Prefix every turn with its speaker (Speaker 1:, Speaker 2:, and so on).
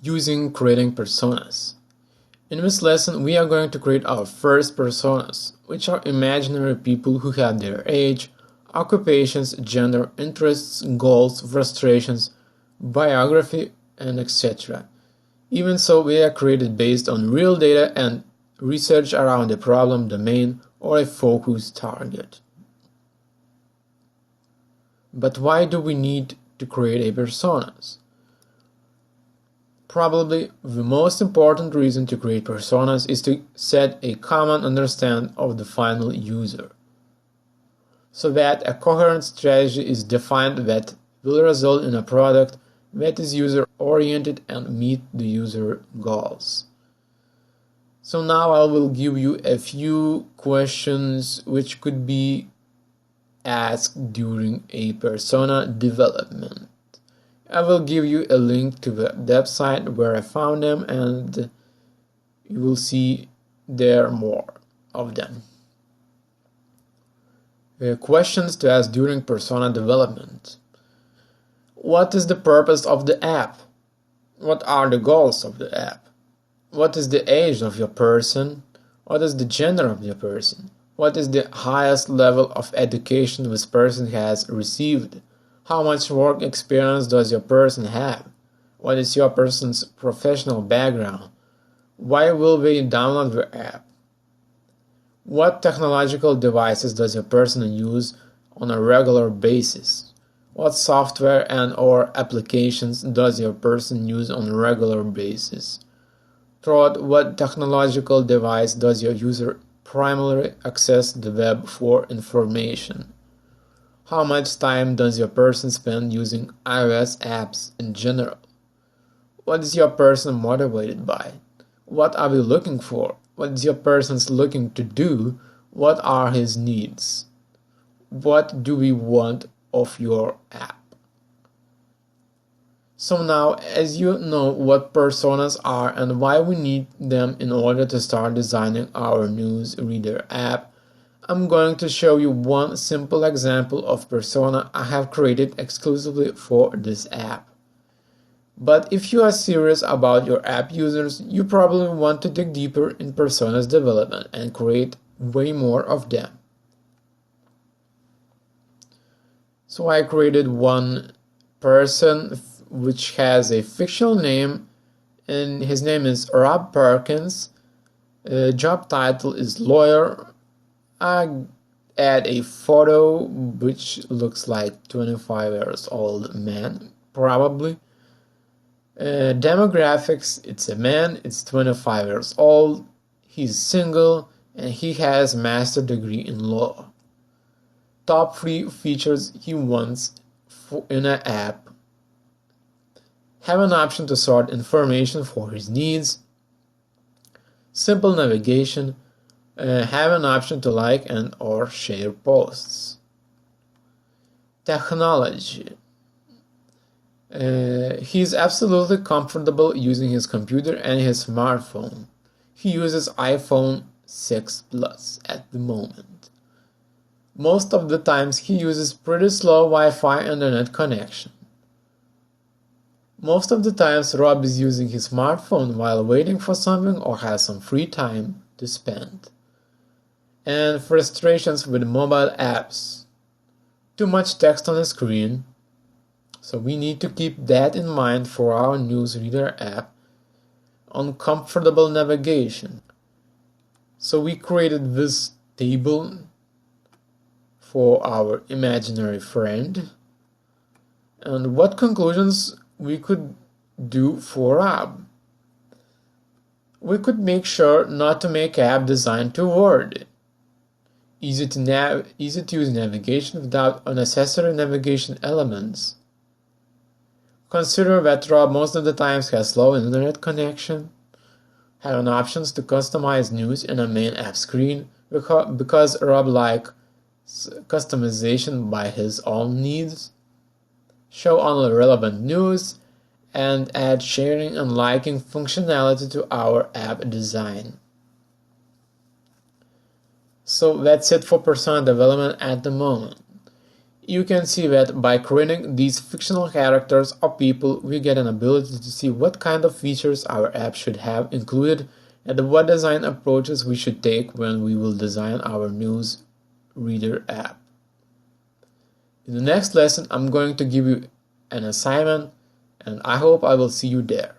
Speaker 1: using creating personas. In this lesson, we are going to create our first personas, which are imaginary people who have their age, occupations, gender, interests, goals, frustrations, biography, and etc. Even so, they are created based on real data and research around a problem domain or a focused target. But why do we need to create a personas? Probably the most important reason to create personas is to set a common understanding of the final user, so that a coherent strategy is defined that will result in a product that is user-oriented and meet the user goals. So now I will give you a few questions which could be asked during a persona development. I will give you a link to the website where I found them, and you will see there more of them. Questions to ask during persona development. What is the purpose of the app? What are the goals of the app? What is the age of your person? What is the gender of your person? What is the highest level of education this person has received? How much work experience does your person have? What is your person's professional background? Why will they download the app? What technological devices does your person use on a regular basis? What software and/or applications does your person use on a regular basis? Throughout what technological device does your user primarily access the web for information? How much time does your person spend using iOS apps in general? What is your person motivated by? What are we looking for? What is your person looking to do? What are his needs? What do we want of your app? So now, as you know what personas are and why we need them in order to start designing our newsreader app, I'm going to show you one simple example of persona I have created exclusively for this app. But if you are serious about your app users, you probably want to dig deeper in personas development and create way more of them. So I created one person which has a fictional name, and his name is Rob Perkins. Job title is lawyer. I add a photo which looks like 25 years old man, probably. Demographics, it's a man, it's 25 years old, he's single, and he has a master's degree in law. Top 3 features he wants in an app: have an option to sort information for his needs, simple navigation, have an option to like and/or share posts. Technology. He's absolutely comfortable using his computer and his smartphone. He uses iPhone 6 Plus at the moment. Most of the times he uses pretty slow Wi-Fi internet connection. Most of the times Rob is using his smartphone while waiting for something or has some free time to spend. And frustrations with mobile apps. Too much text on the screen. So we need to keep that in mind for our newsreader app. Uncomfortable navigation. So we created this table for our imaginary friend. And what conclusions we could do for Rob? We could make sure not to make app design too wordy. Easy to use navigation without unnecessary navigation elements. Consider that Rob most of the times has slow internet connection. Have an options to customize news in a main app screen because Rob likes customization by his own needs. Show only relevant news and add sharing and liking functionality to our app design. So that's it for persona development at the moment. You can see that by creating these fictional characters or people, we get an ability to see what kind of features our app should have included and what design approaches we should take when we will design our news reader app. In the next lesson, I'm going to give you an assignment, and I hope I will see you there.